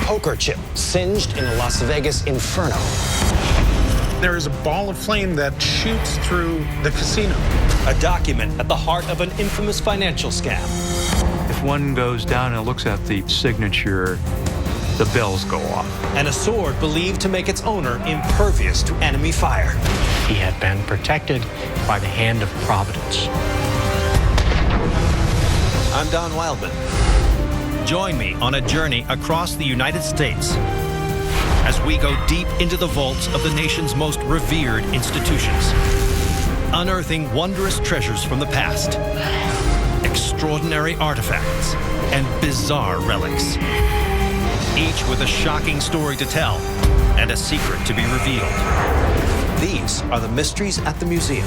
poker chip singed in a Las Vegas inferno. There is a ball of flame that shoots through the casino. A document at the heart of an infamous financial scam. If one goes down and looks at the signature, the bells go off. And a sword believed to make its owner impervious to enemy fire. He had been protected by the hand of Providence. I'm Don Wildman. Join me on a journey across the United States as we go deep into the vaults of the nation's most revered institutions, unearthing wondrous treasures from the past, extraordinary artifacts, and bizarre relics, each with a shocking story to tell and a secret to be revealed. These are the mysteries at the museum.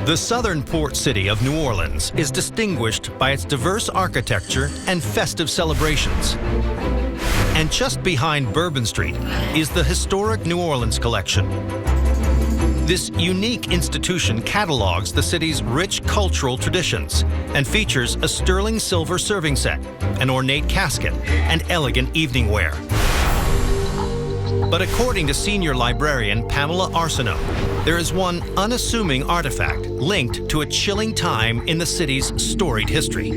The southern port city of New Orleans is distinguished by its diverse architecture and festive celebrations. And just behind Bourbon Street is the historic New Orleans Collection. This unique institution catalogs the city's rich cultural traditions and features a sterling silver serving set, an ornate casket, and elegant evening wear. But according to senior librarian Pamela Arsenault, there is one unassuming artifact linked to a chilling time in the city's storied history.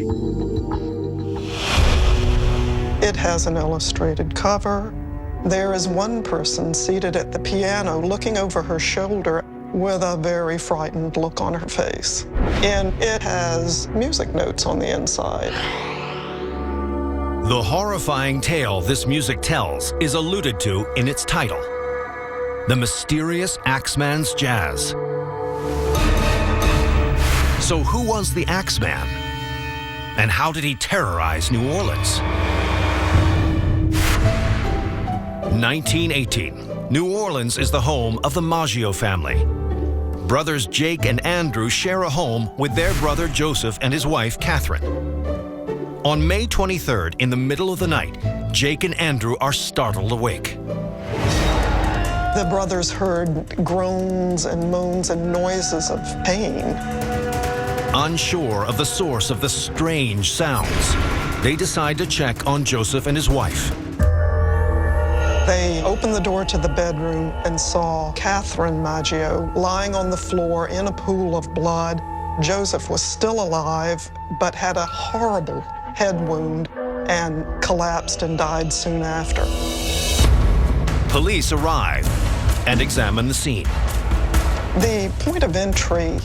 It has an illustrated cover. There is one person seated at the piano looking over her shoulder with a very frightened look on her face. And it has music notes on the inside. The horrifying tale this music tells is alluded to in its title, The Mysterious Axeman's Jazz. So who was the Axeman? And how did he terrorize New Orleans? 1918, New Orleans is the home of the Maggio family. Brothers Jake and Andrew share a home with their brother Joseph and his wife Catherine. On May 23rd, in the middle of the night, Jake and Andrew are startled awake. The brothers heard groans and moans and noises of pain. Unsure of the source of the strange sounds, they decide to check on Joseph and his wife. They opened the door to the bedroom and saw Catherine Maggio lying on the floor in a pool of blood. Joseph was still alive, but had a horrible head wound and collapsed and died soon after. Police arrive and examine the scene. The point of entry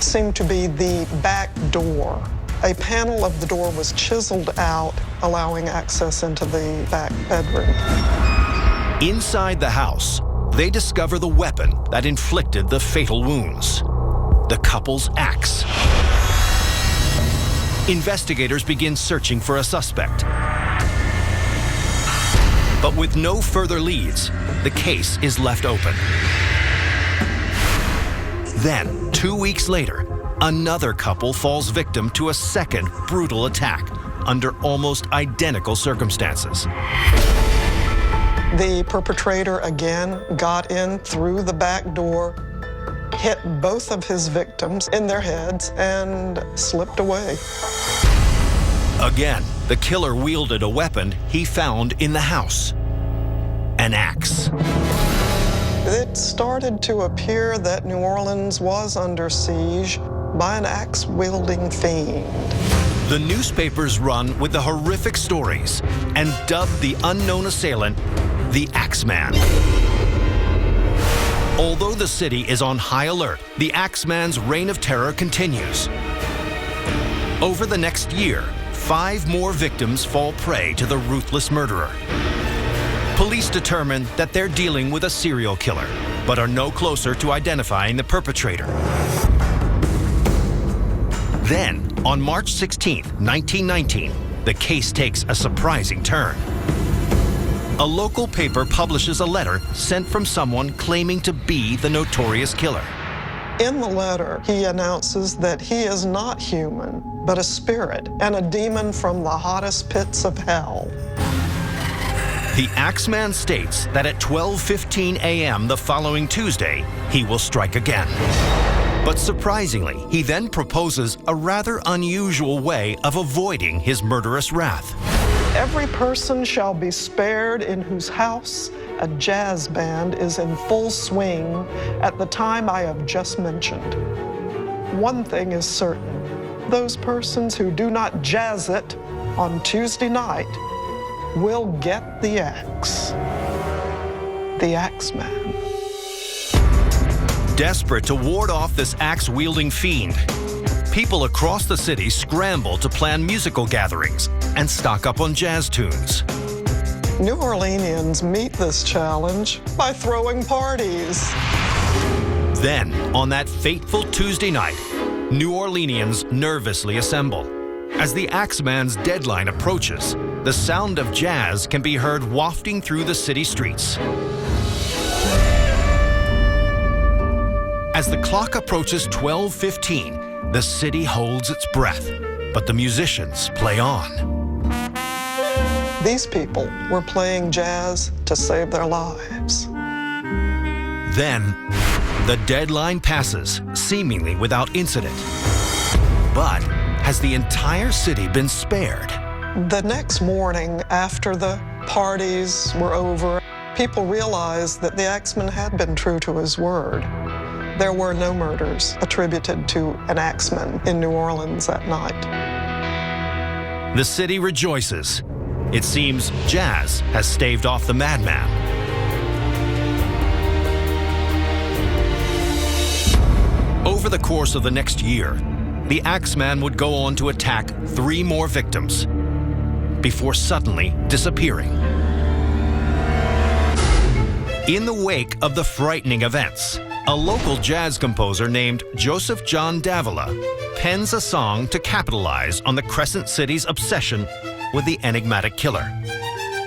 seemed to be the back door. A panel of the door was chiseled out, allowing access into the back bedroom. Inside the house, they discover the weapon that inflicted the fatal wounds, the couple's axe. Investigators begin searching for a suspect. But with no further leads, the case is left open. Then, 2 weeks later, another couple falls victim to a second brutal attack under almost identical circumstances. The perpetrator again got in through the back door, hit both of his victims in their heads, and slipped away. Again, the killer wielded a weapon he found in the house, an axe. It started to appear that New Orleans was under siege by an axe-wielding fiend. The newspapers run with the horrific stories and dubbed the unknown assailant the Axeman. Although the city is on high alert, the Axeman's reign of terror continues. Over the next year, 5 more victims fall prey to the ruthless murderer. Police determine that they're dealing with a serial killer, but are no closer to identifying the perpetrator. Then, on March 16, 1919, the case takes a surprising turn. A local paper publishes a letter sent from someone claiming to be the notorious killer. In the letter, he announces that he is not human, but a spirit and a demon from the hottest pits of hell. The Axeman states that at 12:15 a.m. the following Tuesday, he will strike again. But surprisingly, he then proposes a rather unusual way of avoiding his murderous wrath. Every person shall be spared in whose house a jazz band is in full swing at the time I have just mentioned. One thing is certain, those persons who do not jazz it on Tuesday night will get the axe. The Axeman. Desperate to ward off this axe-wielding fiend, people across the city scramble to plan musical gatherings and stock up on jazz tunes. New Orleanians meet this challenge by throwing parties. Then, on that fateful Tuesday night, New Orleanians nervously assemble. As the Axeman's deadline approaches, the sound of jazz can be heard wafting through the city streets. As the clock approaches 12:15, the city holds its breath, but the musicians play on. These people were playing jazz to save their lives. Then, the deadline passes, seemingly without incident. But has the entire city been spared? The next morning, after the parties were over, people realized that the Axeman had been true to his word. There were no murders attributed to an Axeman in New Orleans that night. The city rejoices. It seems jazz has staved off the madman. Over the course of the next year, the Axeman would go on to attack 3 more victims before suddenly disappearing. In the wake of the frightening events, a local jazz composer named Joseph John Davila pens a song to capitalize on the Crescent City's obsession with the enigmatic killer.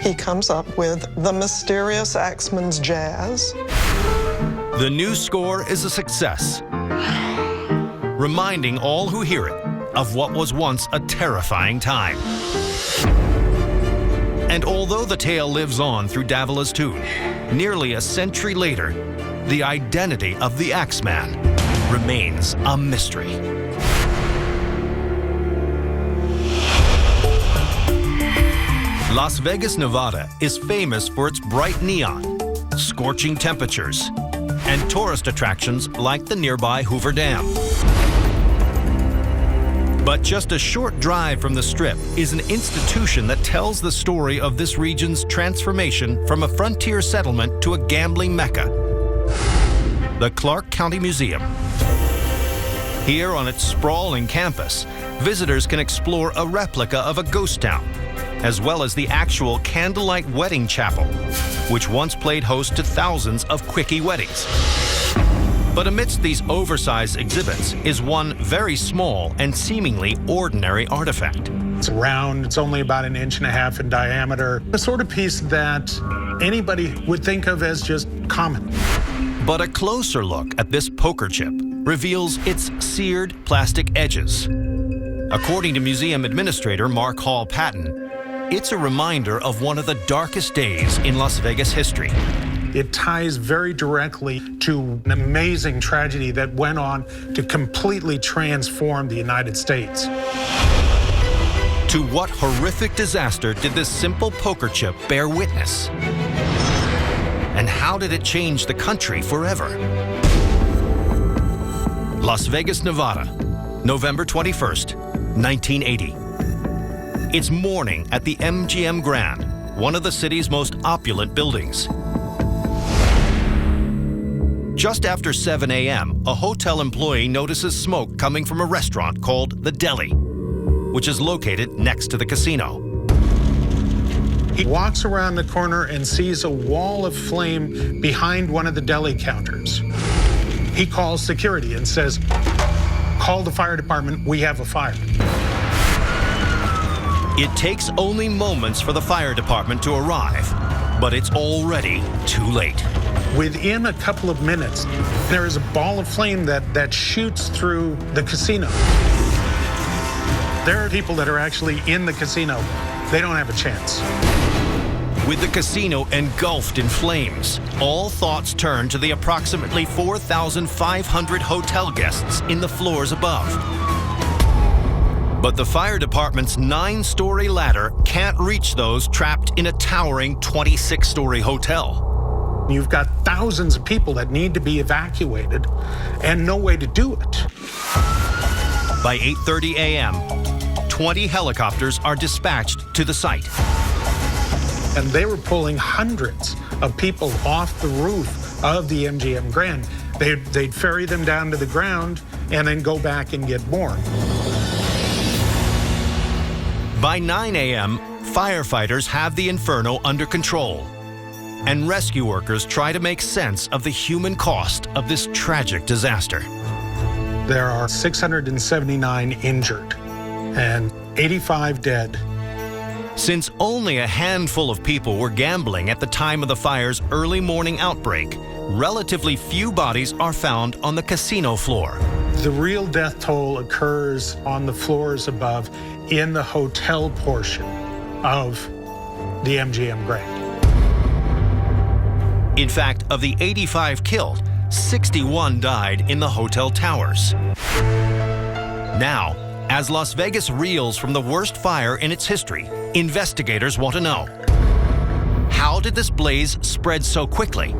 He comes up with The Mysterious Axeman's Jazz. The new score is a success, reminding all who hear it of what was once a terrifying time. And although the tale lives on through Davila's tune, nearly a century later, the identity of the Axeman remains a mystery. Las Vegas, Nevada is famous for its bright neon, scorching temperatures, and tourist attractions like the nearby Hoover Dam. But just a short drive from the Strip is an institution that tells the story of this region's transformation from a frontier settlement to a gambling mecca, the Clark County Museum. Here on its sprawling campus, visitors can explore a replica of a ghost town, as well as the actual candlelight wedding chapel, which once played host to thousands of quickie weddings. But amidst these oversized exhibits is one very small and seemingly ordinary artifact. It's round, it's only about 1.5 inches in diameter, the sort of piece that anybody would think of as just common. But a closer look at this poker chip reveals its seared plastic edges. According to museum administrator Mark Hall Patton, it's a reminder of one of the darkest days in Las Vegas history. It ties very directly to an amazing tragedy that went on to completely transform the United States. To what horrific disaster did this simple poker chip bear witness? And how did it change the country forever? Las Vegas, Nevada, November 21st, 1980. It's morning at the MGM Grand, one of the city's most opulent buildings. Just after 7 a.m., a hotel employee notices smoke coming from a restaurant called The Deli, which is located next to the casino. He walks around the corner and sees a wall of flame behind one of the deli counters. He calls security and says, "Call the fire department, we have a fire." It takes only moments for the fire department to arrive, but it's already too late. Within a couple of minutes, there is a ball of flame that shoots through the casino. There are people that are actually in the casino. They don't have a chance. With the casino engulfed in flames, all thoughts turn to the approximately 4,500 hotel guests in the floors above. But the fire department's 9-story ladder can't reach those trapped in a towering 26-story hotel. You've got thousands of people that need to be evacuated and no way to do it. By 8:30 a.m., 20 helicopters are dispatched to the site. And they were pulling hundreds of people off the roof of the MGM Grand. They'd ferry them down to the ground and then go back and get more. By 9 a.m., firefighters have the inferno under control, and rescue workers try to make sense of the human cost of this tragic disaster. There are 679 injured and 85 dead. Since only a handful of people were gambling at the time of the fire's early morning outbreak, relatively few bodies are found on the casino floor. The real death toll occurs on the floors above in the hotel portion of the MGM Grand. In fact, of the 85 killed, 61 died in the hotel towers. Now, as Las Vegas reels from the worst fire in its history, investigators want to know, how did this blaze spread so quickly?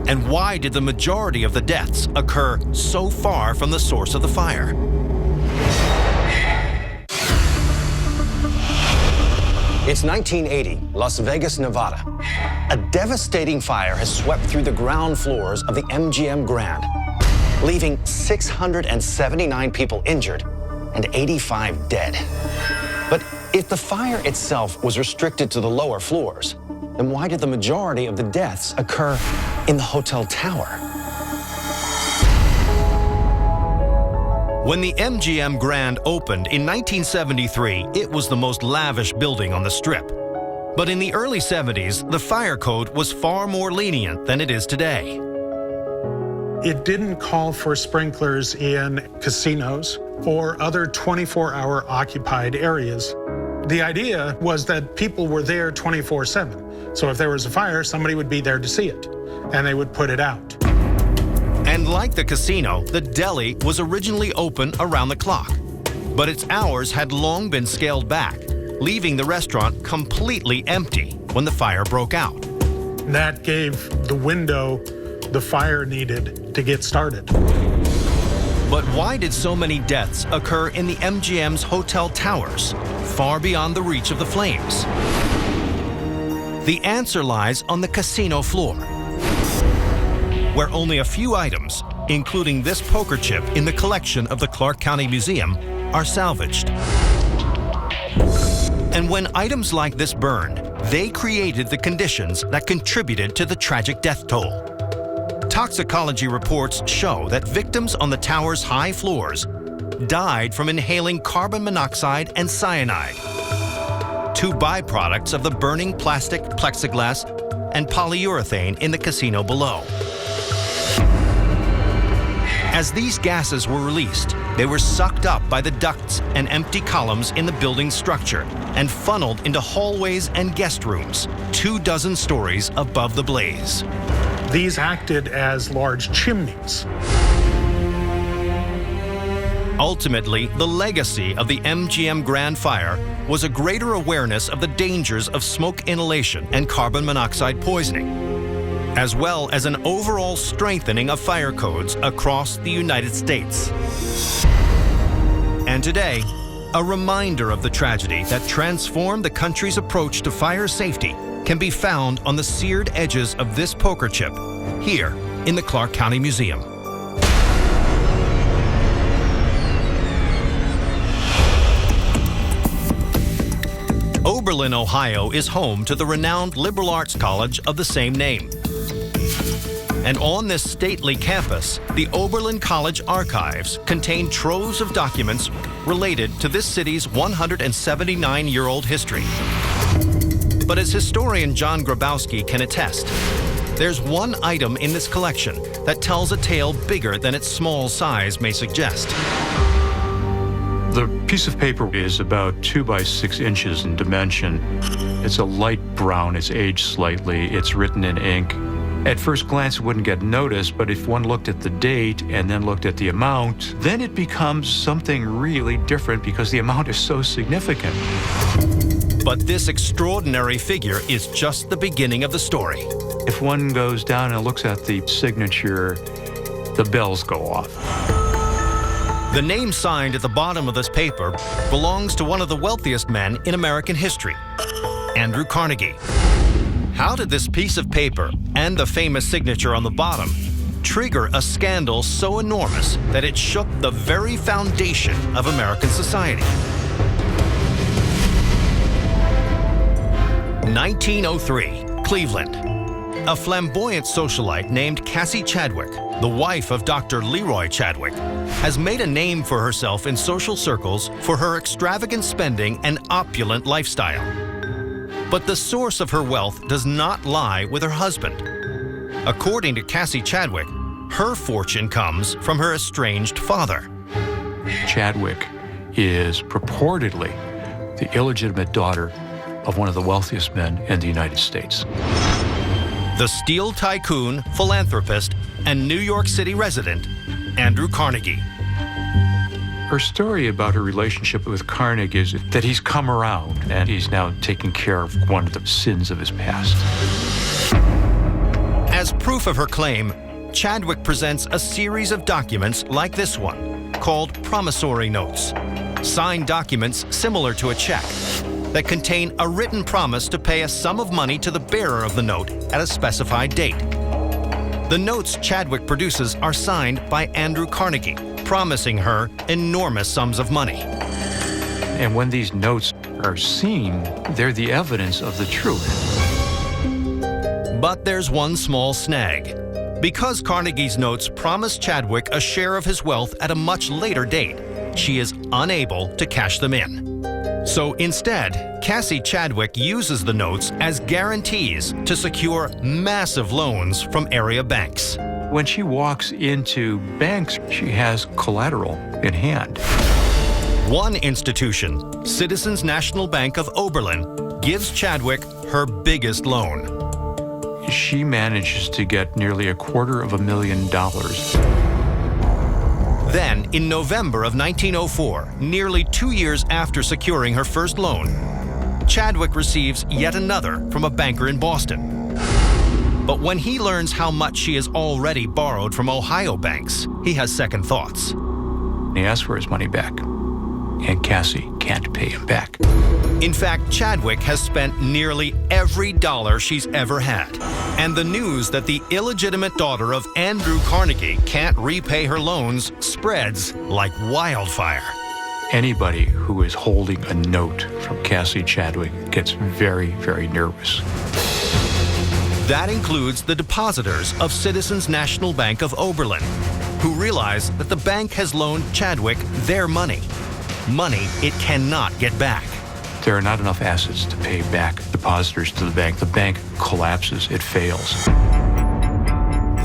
And why did the majority of the deaths occur so far from the source of the fire? It's 1980, Las Vegas, Nevada. A devastating fire has swept through the ground floors of the MGM Grand, leaving 679 people injured and 85 dead. But if the fire itself was restricted to the lower floors, then why did the majority of the deaths occur in the hotel tower? When the MGM Grand opened in 1973, it was the most lavish building on the Strip. But in the early 70s, the fire code was far more lenient than it is today. It didn't call for sprinklers in casinos or other 24-hour occupied areas. The idea was that people were there 24/7. So if there was a fire, somebody would be there to see it, and they would put it out. And like the casino, the deli was originally open around the clock. But its hours had long been scaled back, leaving the restaurant completely empty when the fire broke out. That gave the window the fire needed to get started. But why did so many deaths occur in the MGM's hotel towers, far beyond the reach of the flames? The answer lies on the casino floor, where only a few items, including this poker chip in the collection of the Clark County Museum, are salvaged. And when items like this burned, they created the conditions that contributed to the tragic death toll. Toxicology reports show that victims on the tower's high floors died from inhaling carbon monoxide and cyanide, two byproducts of the burning plastic, plexiglass, and polyurethane in the casino below. As these gases were released, they were sucked up by the ducts and empty columns in the building's structure and funneled into hallways and guest rooms, 24 stories above the blaze. These acted as large chimneys. Ultimately, the legacy of the MGM Grand Fire was a greater awareness of the dangers of smoke inhalation and carbon monoxide poisoning, as well as an overall strengthening of fire codes across the United States. And today, a reminder of the tragedy that transformed the country's approach to fire safety can be found on the seared edges of this poker chip here in the Clark County Museum. Oberlin, Ohio is home to the renowned liberal arts college of the same name. And on this stately campus, the Oberlin College archives contain troves of documents related to this city's 179-year-old history. But as historian John Grabowski can attest, there's one item in this collection that tells a tale bigger than its small size may suggest. The piece of paper is about 2 by 6 inches in dimension. It's a light brown, it's aged slightly, it's written in ink. At first glance, it wouldn't get noticed, but if one looked at the date and then looked at the amount, then it becomes something really different because the amount is so significant. But this extraordinary figure is just the beginning of the story. If one goes down and looks at the signature, the bells go off. The name signed at the bottom of this paper belongs to one of the wealthiest men in American history, Andrew Carnegie. How did this piece of paper and the famous signature on the bottom trigger a scandal so enormous that it shook the very foundation of American society? 1903, Cleveland. A flamboyant socialite named Cassie Chadwick, the wife of Dr. Leroy Chadwick, has made a name for herself in social circles for her extravagant spending and opulent lifestyle. But the source of her wealth does not lie with her husband. According to Cassie Chadwick, her fortune comes from her estranged father. Chadwick is purportedly the illegitimate daughter of one of the wealthiest men in the United States. The steel tycoon, philanthropist, and New York City resident, Andrew Carnegie. Her story about her relationship with Carnegie is that he's come around and he's now taking care of one of the sins of his past. As proof of her claim, Chadwick presents a series of documents like this one, called promissory notes, signed documents similar to a check, that contain a written promise to pay a sum of money to the bearer of the note at a specified date. The notes Chadwick produces are signed by Andrew Carnegie, promising her enormous sums of money. And when these notes are seen, they're the evidence of the truth. But there's one small snag. Because Carnegie's notes promise Chadwick a share of his wealth at a much later date, she is unable to cash them in. So instead, Cassie Chadwick uses the notes as guarantees to secure massive loans from area banks. When she walks into banks, she has collateral in hand. One institution, Citizens National Bank of Oberlin, gives Chadwick her biggest loan. She manages to get nearly $250,000. Then, in November of 1904, nearly 2 years after securing her first loan, Chadwick receives yet another from a banker in Boston. But when he learns how much she has already borrowed from Ohio banks, he has second thoughts. He asks for his money back, and Cassie can't pay him back. In fact, Chadwick has spent nearly every dollar she's ever had. And the news that the illegitimate daughter of Andrew Carnegie can't repay her loans spreads like wildfire. Anybody who is holding a note from Cassie Chadwick gets very, very nervous. That includes the depositors of Citizens National Bank of Oberlin, who realize that the bank has loaned Chadwick their money. Money it cannot get back. There are not enough assets to pay back depositors to the bank. The bank collapses, it fails.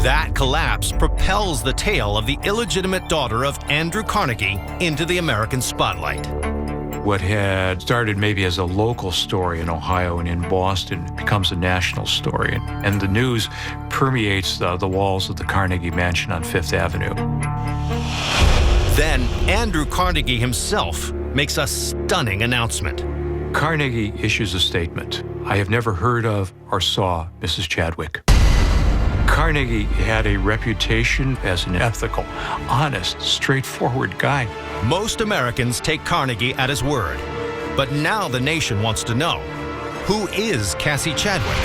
That collapse propels the tale of the illegitimate daughter of Andrew Carnegie into the American spotlight. What had started maybe as a local story in Ohio and in Boston becomes a national story. And the news permeates the walls of the Carnegie Mansion on Fifth Avenue. Then Andrew Carnegie himself makes a stunning announcement. Carnegie issues a statement. I have never heard of or saw Mrs. Chadwick. Carnegie had a reputation as an ethical, honest, straightforward guy. Most Americans take Carnegie at his word. But now the nation wants to know, who is Cassie Chadwick?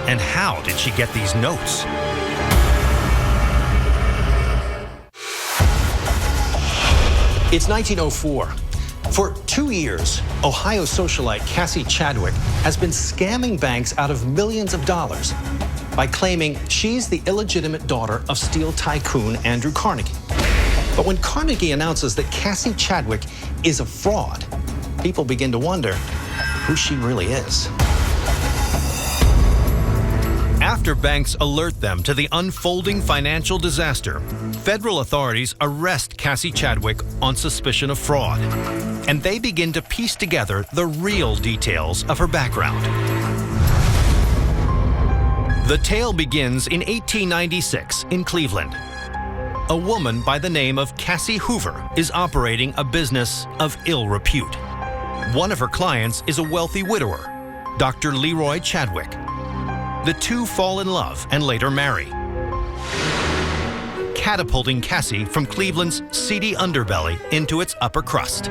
And how did she get these notes? It's 1904. For 2 years, Ohio socialite Cassie Chadwick has been scamming banks out of millions of dollars by claiming she's the illegitimate daughter of steel tycoon Andrew Carnegie. But when Carnegie announces that Cassie Chadwick is a fraud, people begin to wonder who she really is. After banks alert them to the unfolding financial disaster, federal authorities arrest Cassie Chadwick on suspicion of fraud, and they begin to piece together the real details of her background. The tale begins in 1896 in Cleveland. A woman by the name of Cassie Hoover is operating a business of ill repute. One of her clients is a wealthy widower, Dr. Leroy Chadwick. The two fall in love and later marry, catapulting Cassie from Cleveland's seedy underbelly into its upper crust.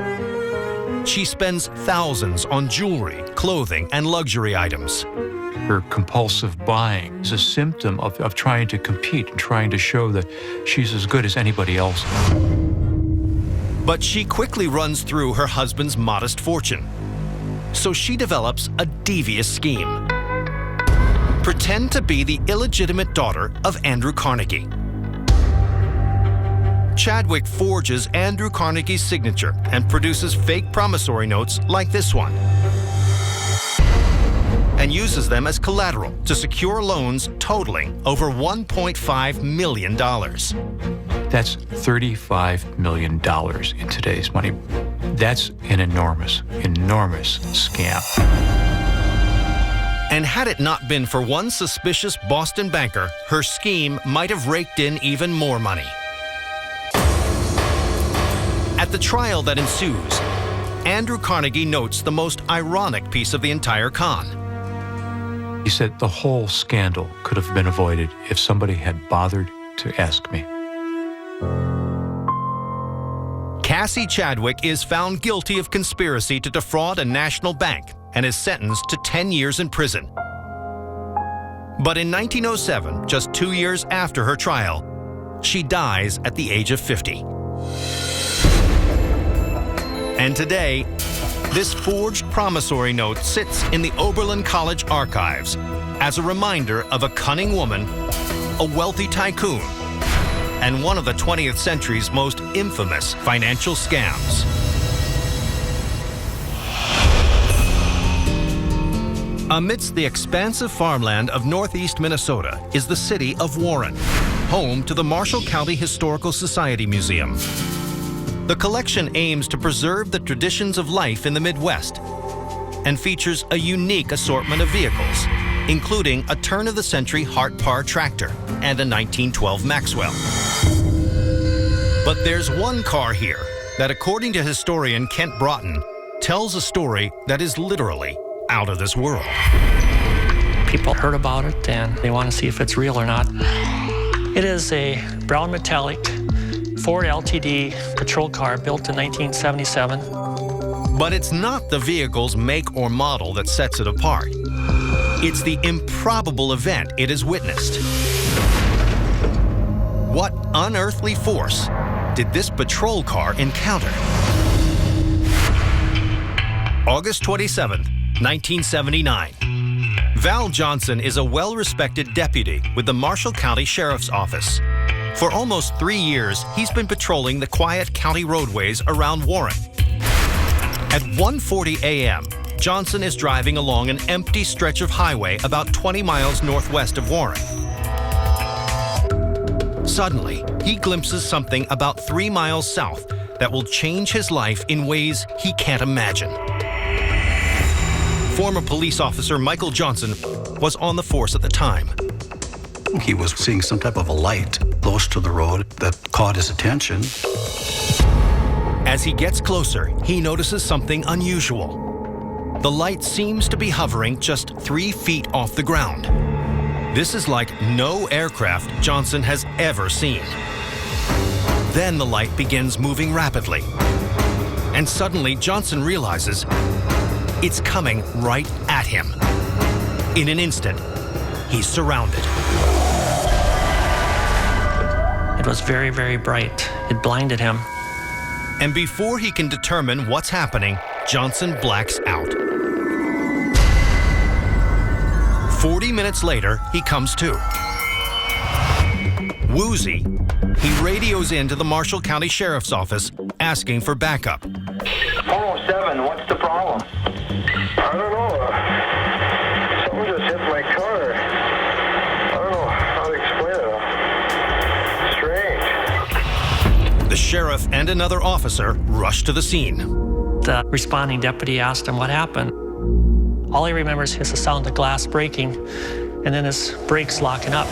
She spends thousands on jewelry, clothing, and luxury items. Her compulsive buying is a symptom of trying to compete and trying to show that she's as good as anybody else. But she quickly runs through her husband's modest fortune. So she develops a devious scheme. Pretend to be the illegitimate daughter of Andrew Carnegie. Chadwick forges Andrew Carnegie's signature and produces fake promissory notes like this one, and uses them as collateral to secure loans totaling over $1.5 million. That's $35 million in today's money. That's an enormous, enormous scam. And had it not been for one suspicious Boston banker, her scheme might have raked in even more money. At the trial that ensues, Andrew Carnegie notes the most ironic piece of the entire con. He said the whole scandal could have been avoided if somebody had bothered to ask me. Cassie Chadwick is found guilty of conspiracy to defraud a national bank and is sentenced to 10 years in prison. But in 1907, just 2 years after her trial, she dies at the age of 50. And today, this forged promissory note sits in the Oberlin College archives as a reminder of a cunning woman, a wealthy tycoon, and one of the 20th century's most infamous financial scams. Amidst the expansive farmland of northeast Minnesota is the city of Warren, home to the Marshall County Historical Society Museum. The collection aims to preserve the traditions of life in the Midwest and features a unique assortment of vehicles, including a turn-of-the-century Hart-Parr tractor and a 1912 Maxwell. But there's one car here that, according to historian Kent Broughton, tells a story that is literally out of this world. People heard about it and they want to see if it's real or not. It is a brown metallic Ford LTD patrol car built in 1977. But it's not the vehicle's make or model that sets it apart. It's the improbable event it has witnessed. What unearthly force did this patrol car encounter? August 27th, 1979. Val Johnson is a well-respected deputy with the Marshall County Sheriff's Office. For almost 3 years, he's been patrolling the quiet county roadways around Warren. At 1:40 a.m., Johnson is driving along an empty stretch of highway about 20 miles northwest of Warren. Suddenly, he glimpses something about 3 miles south that will change his life in ways he can't imagine. Former police officer Michael Johnson was on the force at the time. He was seeing some type of a light close to the road that caught his attention. As he gets closer, he notices something unusual. The light seems to be hovering just 3 feet off the ground. This is like no aircraft Johnson has ever seen. Then the light begins moving rapidly. And suddenly Johnson realizes it's coming right at him. In an instant, he's surrounded. It was very, very bright. It blinded him. And before he can determine what's happening, Johnson blacks out. 40 minutes later, he comes to. Woozy, he radios into the Marshall County Sheriff's Office asking for backup. 407, what's the problem? I don't know. Someone just hit my car. I don't know how to explain it. Strange. The sheriff and another officer rush to the scene. The responding deputy asked him what happened. All he remembers is the sound of glass breaking and then his brakes locking up.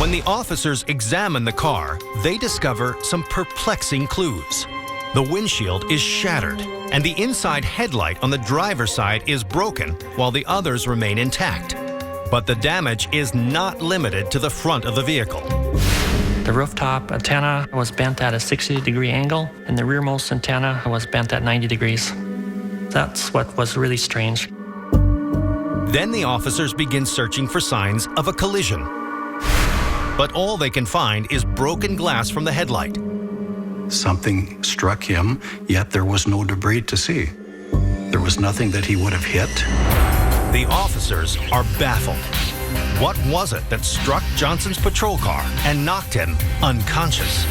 When the officers examine the car, they discover some perplexing clues. The windshield is shattered, and the inside headlight on the driver's side is broken, while the others remain intact. But the damage is not limited to the front of the vehicle. The rooftop antenna was bent at a 60-degree angle, and the rearmost antenna was bent at 90 degrees. That's what was really strange. Then the officers begin searching for signs of a collision. But all they can find is broken glass from the headlight. Something struck him, yet there was no debris to see. There was nothing that he would have hit. The officers are baffled. What was it that struck Johnson's patrol car and knocked him unconscious?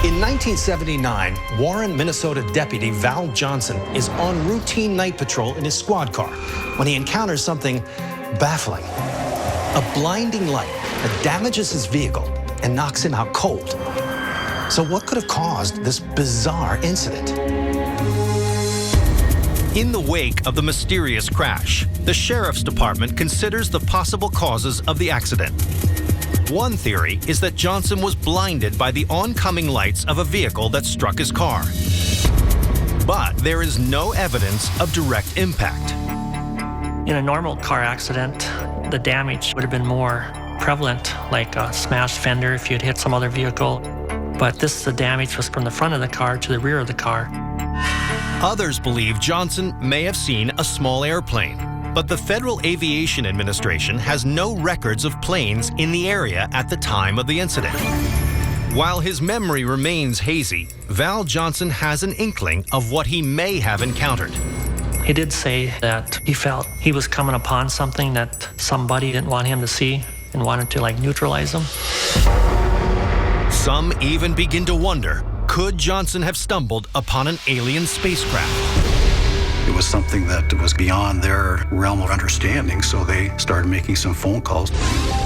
In 1979, Warren, Minnesota deputy Val Johnson is on routine night patrol in his squad car when he encounters something baffling. A blinding light that damages his vehicle and knocks him out cold. So what could have caused this bizarre incident? In the wake of the mysterious crash, the sheriff's department considers the possible causes of the accident. One theory is that Johnson was blinded by the oncoming lights of a vehicle that struck his car. But there is no evidence of direct impact. In a normal car accident, the damage would have been more prevalent, like a smashed fender if you had hit some other vehicle. But the damage was from the front of the car to the rear of the car. Others believe Johnson may have seen a small airplane, but the Federal Aviation Administration has no records of planes in the area at the time of the incident. While his memory remains hazy, Val Johnson has an inkling of what he may have encountered. He did say that he felt he was coming upon something that somebody didn't want him to see and wanted to neutralize him. Some even begin to wonder, could Johnson have stumbled upon an alien spacecraft? It was something that was beyond their realm of understanding, so they started making some phone calls.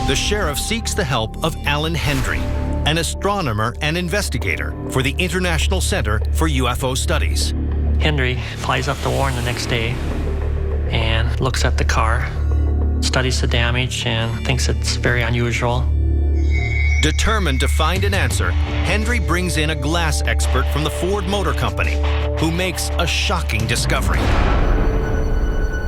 The sheriff seeks the help of Alan Hendry, an astronomer and investigator for the International Center for UFO Studies. Hendry flies up to Warren the next day and looks at the car, studies the damage, and thinks it's very unusual. Determined to find an answer, Hendry brings in a glass expert from the Ford Motor Company, who makes a shocking discovery.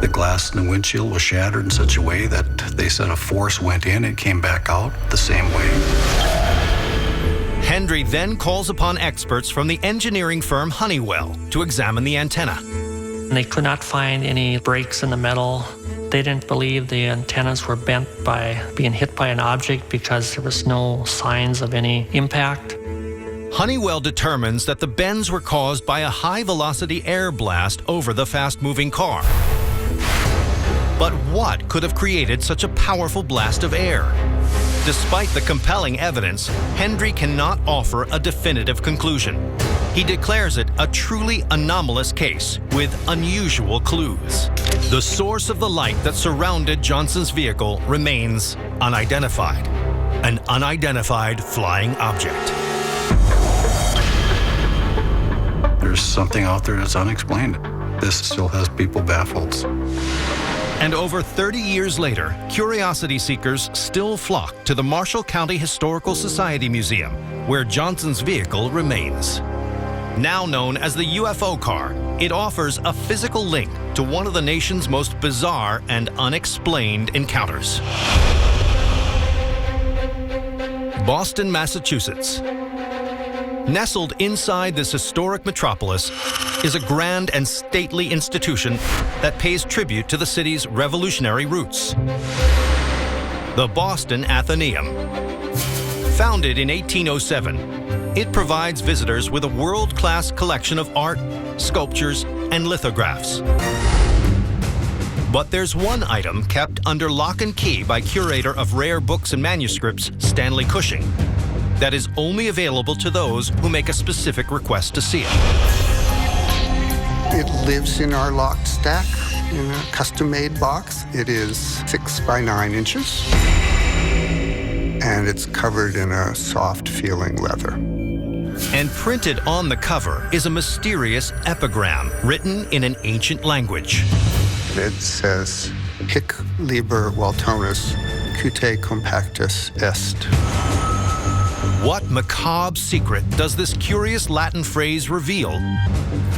The glass in the windshield was shattered in such a way that they said a force went in and came back out the same way. Hendry then calls upon experts from the engineering firm Honeywell to examine the antenna. They could not find any breaks in the metal. They didn't believe the antennas were bent by being hit by an object because there was no signs of any impact. Honeywell determines that the bends were caused by a high-velocity air blast over the fast-moving car. But what could have created such a powerful blast of air? Despite the compelling evidence, Hendry cannot offer a definitive conclusion. He declares it a truly anomalous case with unusual clues. The source of the light that surrounded Johnson's vehicle remains unidentified. An unidentified flying object. There's something out there that's unexplained. This still has people baffled. And over 30 years later, curiosity seekers still flock to the Marshall County Historical Society Museum, where Johnson's vehicle remains. Now known as the UFO car, it offers a physical link to one of the nation's most bizarre and unexplained encounters. Boston, Massachusetts. Nestled inside this historic metropolis is a grand and stately institution that pays tribute to the city's revolutionary roots. The Boston Athenaeum. Founded in 1807, it provides visitors with a world-class collection of art, sculptures, and lithographs. But there's one item kept under lock and key by curator of rare books and manuscripts, Stanley Cushing, that is only available to those who make a specific request to see it. It lives in our locked stack in a custom-made box. It is 6 by 9 inches, and it's covered in a soft-feeling leather. And printed on the cover is a mysterious epigram written in an ancient language. It says, Hic liber Waltonus, cute compactus est. What macabre secret does this curious Latin phrase reveal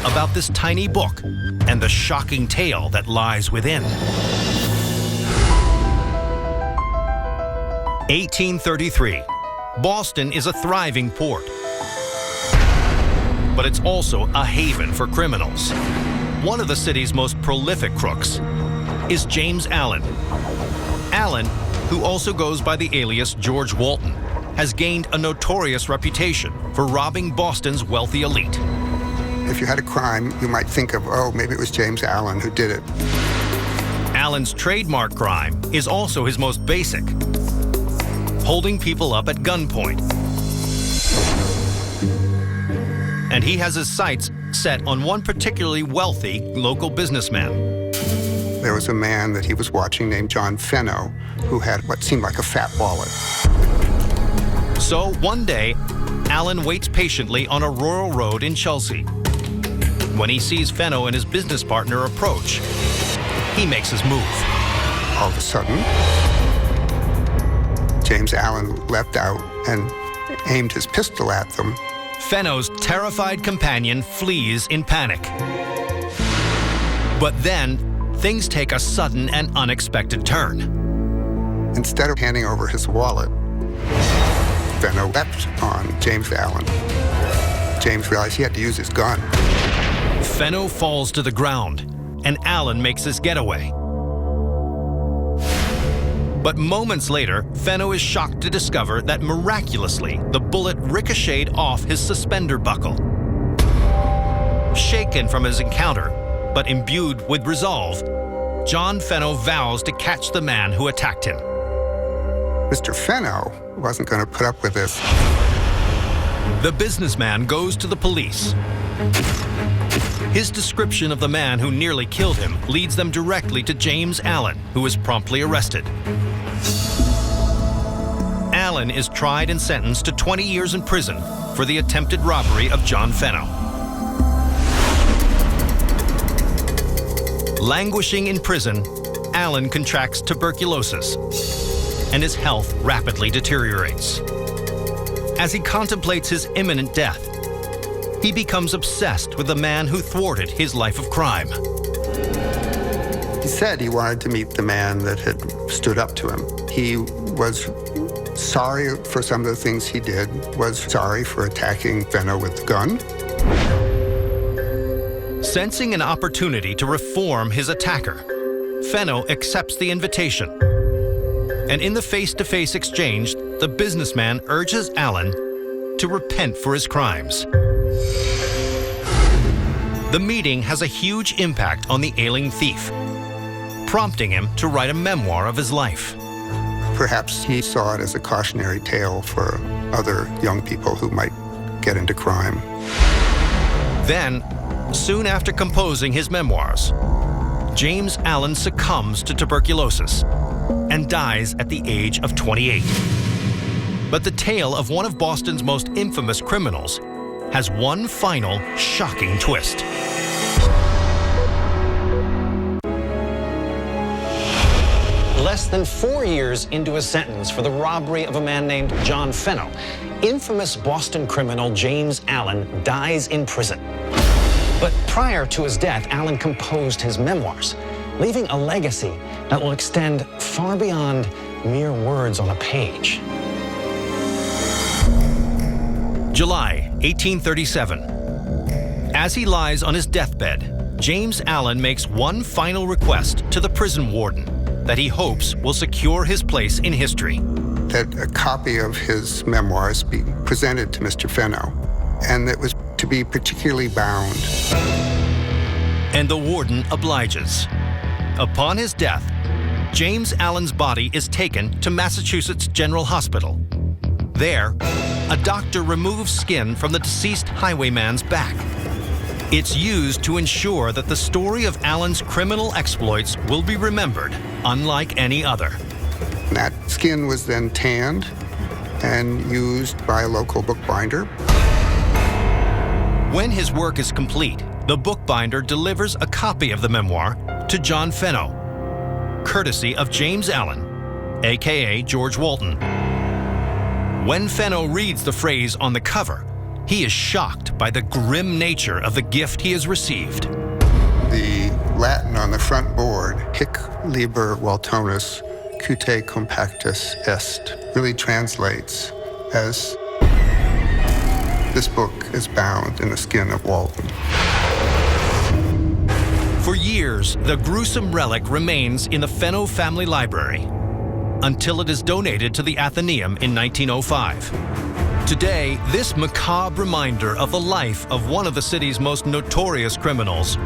about this tiny book and the shocking tale that lies within? 1833. Boston is a thriving port, but it's also a haven for criminals. One of the city's most prolific crooks is James Allen. Allen, who also goes by the alias George Walton, has gained a notorious reputation for robbing Boston's wealthy elite. If you had a crime, you might think of, oh, maybe it was James Allen who did it. Allen's trademark crime is also his most basic: holding people up at gunpoint. And he has his sights set on one particularly wealthy local businessman. There was a man that he was watching named John Fenno, who had what seemed like a fat wallet. So one day, Allen waits patiently on a rural road in Chelsea. When he sees Fenno and his business partner approach, he makes his move. All of a sudden, James Allen leapt out and aimed his pistol at them. Fenno's terrified companion flees in panic. But then, things take a sudden and unexpected turn. Instead of handing over his wallet, Fenno leapt on James Allen. James realized he had to use his gun. Fenno falls to the ground, and Allen makes his getaway. But moments later, Fenno is shocked to discover that miraculously, the bullet ricocheted off his suspender buckle. Shaken from his encounter, but imbued with resolve, John Fenno vows to catch the man who attacked him. Mr. Fenno wasn't going to put up with this. The businessman goes to the police. His description of the man who nearly killed him leads them directly to James Allen, who is promptly arrested. Allen is tried and sentenced to 20 years in prison for the attempted robbery of John Fenno. Languishing in prison, Allen contracts tuberculosis, and his health rapidly deteriorates. As he contemplates his imminent death, he becomes obsessed with the man who thwarted his life of crime. He said he wanted to meet the man that had stood up to him. He was sorry for some of the things he did, was sorry for attacking Fenno with the gun. Sensing an opportunity to reform his attacker, Fenno accepts the invitation. And in the face-to-face exchange, the businessman urges Allen to repent for his crimes. The meeting has a huge impact on the ailing thief, prompting him to write a memoir of his life. Perhaps he saw it as a cautionary tale for other young people who might get into crime. Then, soon after composing his memoirs, James Allen succumbs to tuberculosis and dies at the age of 28. But the tale of one of Boston's most infamous criminals has one final shocking twist. Less than 4 years into his sentence for the robbery of a man named John Fenno, infamous Boston criminal James Allen dies in prison. But prior to his death, Allen composed his memoirs, leaving a legacy that will extend far beyond mere words on a page. July 1837. As he lies on his deathbed, James Allen makes one final request to the prison warden that he hopes will secure his place in history. That a copy of his memoirs be presented to Mr. Fenno, and it was to be particularly bound. And the warden obliges. Upon his death, James Allen's body is taken to Massachusetts General Hospital. There, a doctor removes skin from the deceased highwayman's back. It's used to ensure that the story of Allen's criminal exploits will be remembered, unlike any other. That skin was then tanned and used by a local bookbinder. When his work is complete, the bookbinder delivers a copy of the memoir to John Fenno, courtesy of James Allen, aka George Walton. When Fenno reads the phrase on the cover, he is shocked by the grim nature of the gift he has received. The Latin on the front board, hic liber Waltonus cute compactus est, really translates as this book is bound in the skin of Walton. For years, the gruesome relic remains in the Fenno family library until it is donated to the Athenaeum in 1905. Today, this macabre reminder of the life of one of the city's most notorious criminals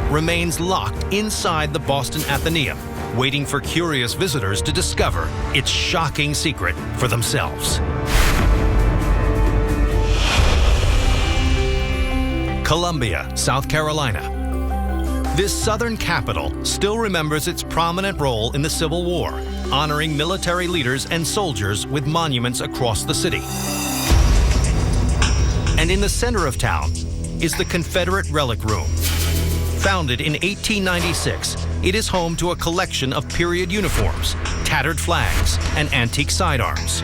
remains locked inside the Boston Athenaeum, waiting for curious visitors to discover its shocking secret for themselves. Columbia, South Carolina. This southern capital still remembers its prominent role in the Civil War, honoring military leaders and soldiers with monuments across the city. And in the center of town is the Confederate Relic Room. Founded in 1896, it is home to a collection of period uniforms, tattered flags, and antique sidearms.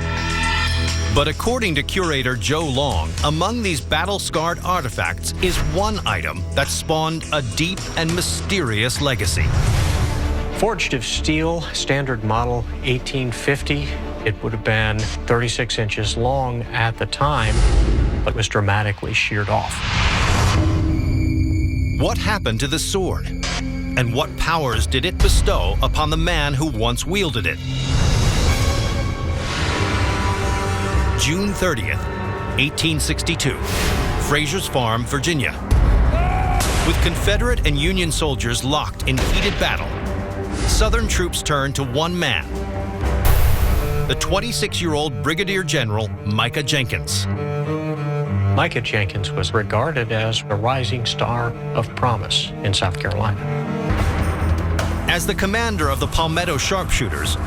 But according to curator Joe Long, among these battle-scarred artifacts is one item that spawned a deep and mysterious legacy. Forged of steel, standard model 1850. It would have been 36 inches long at the time, but was dramatically sheared off. What happened to the sword? And what powers did it bestow upon the man who once wielded it? June 30th, 1862, Frazier's Farm, Virginia. With Confederate and Union soldiers locked in heated battle, Southern troops turned to one man, the 26-year-old Brigadier General Micah Jenkins. Micah Jenkins was regarded as a rising star of promise in South Carolina. As the commander of the Palmetto Sharpshooters,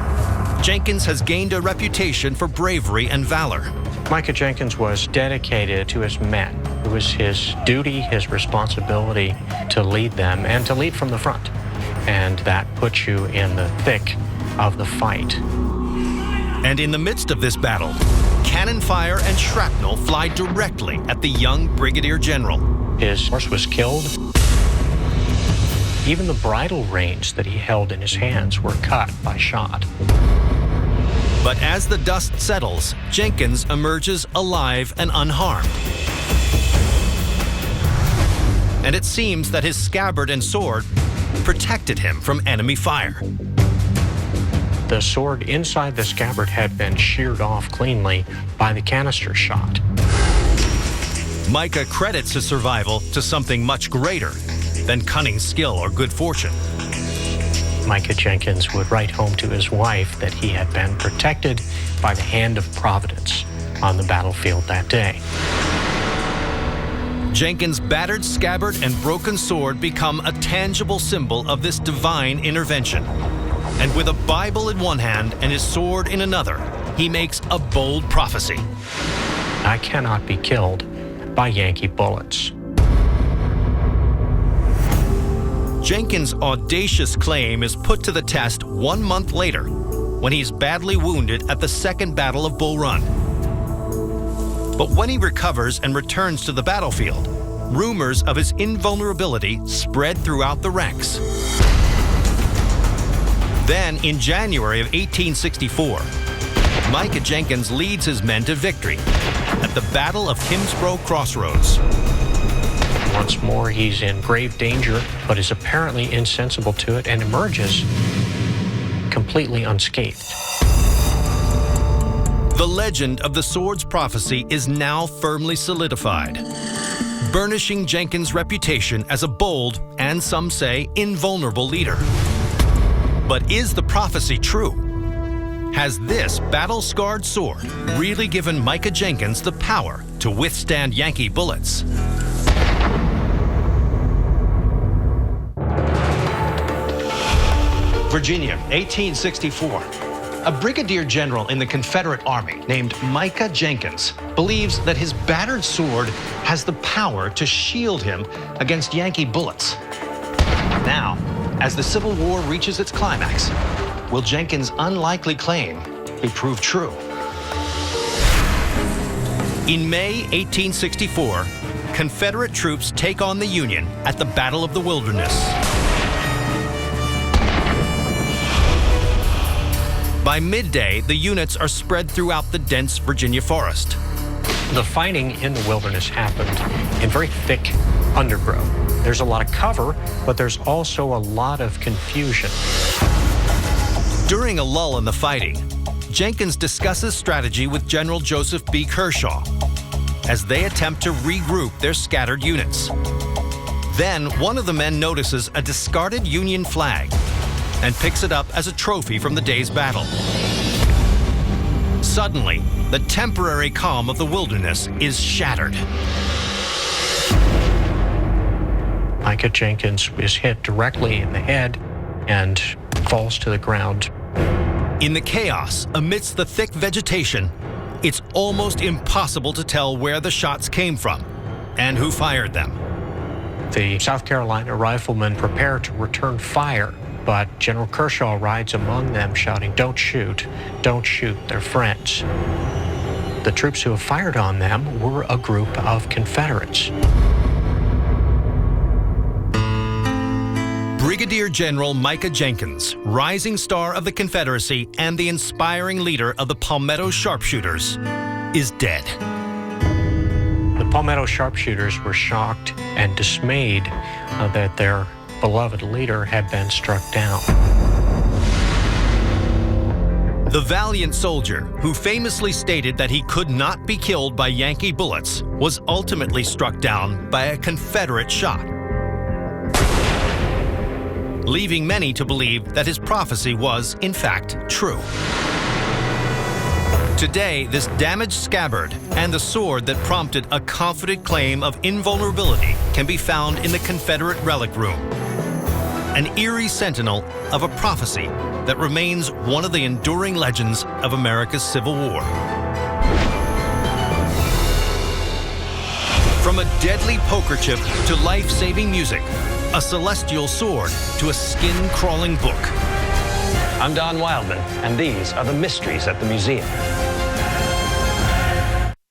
Jenkins has gained a reputation for bravery and valor. Micah Jenkins was dedicated to his men. It was his duty, his responsibility to lead them and to lead from the front. And that puts you in the thick of the fight. And in the midst of this battle, cannon fire and shrapnel fly directly at the young Brigadier General. His horse was killed. Even the bridle reins that he held in his hands were cut by shot. But as the dust settles, Jenkins emerges alive and unharmed. And it seems that his scabbard and sword protected him from enemy fire. The sword inside the scabbard had been sheared off cleanly by the canister shot. Micah credits his survival to something much greater than cunning skill or good fortune. Micah Jenkins would write home to his wife that he had been protected by the hand of Providence on the battlefield that day. Jenkins' battered scabbard and broken sword become a tangible symbol of this divine intervention. And with a Bible in one hand and his sword in another, he makes a bold prophecy. I cannot be killed by Yankee bullets. Jenkins' audacious claim is put to the test 1 month later when he's badly wounded at the Second Battle of Bull Run. But when he recovers and returns to the battlefield, rumors of his invulnerability spread throughout the ranks. Then, in January of 1864, Micah Jenkins leads his men to victory at the Battle of Hillsborough Crossroads. Once more, he's in grave danger, but is apparently insensible to it and emerges completely unscathed. The legend of the sword's prophecy is now firmly solidified, burnishing Jenkins' reputation as a bold and, some say, invulnerable leader. But is the prophecy true? Has this battle-scarred sword really given Micah Jenkins the power to withstand Yankee bullets? Virginia, 1864. A brigadier general in the Confederate Army named Micah Jenkins believes that his battered sword has the power to shield him against Yankee bullets. Now, as the Civil War reaches its climax, will Jenkins' unlikely claim be proved true? In May 1864, Confederate troops take on the Union at the Battle of the Wilderness. By midday, the units are spread throughout the dense Virginia forest. The fighting in the wilderness happened in very thick undergrowth. There's a lot of cover, but there's also a lot of confusion. During a lull in the fighting, Jenkins discusses strategy with General Joseph B. Kershaw as they attempt to regroup their scattered units. Then one of the men notices a discarded Union flag and picks it up as a trophy from the day's battle. Suddenly, the temporary calm of the wilderness is shattered. Micah Jenkins is hit directly in the head and falls to the ground. In the chaos, amidst the thick vegetation, it's almost impossible to tell where the shots came from and who fired them. The South Carolina riflemen prepare to return fire, but General Kershaw rides among them shouting, "Don't shoot, don't shoot, they're friends." The troops who have fired on them were a group of Confederates. Brigadier General Micah Jenkins, rising star of the Confederacy and the inspiring leader of the Palmetto Sharpshooters, is dead. The Palmetto Sharpshooters were shocked and dismayed that their beloved leader had been struck down. The valiant soldier, who famously stated that he could not be killed by Yankee bullets, was ultimately struck down by a Confederate shot, leaving many to believe that his prophecy was, in fact, true. Today, this damaged scabbard and the sword that prompted a confident claim of invulnerability can be found in the Confederate Relic Room, an eerie sentinel of a prophecy that remains one of the enduring legends of America's Civil War. From a deadly poker chip to life-saving music, a celestial sword to a skin-crawling book. I'm Don Wildman, and these are the mysteries at the museum.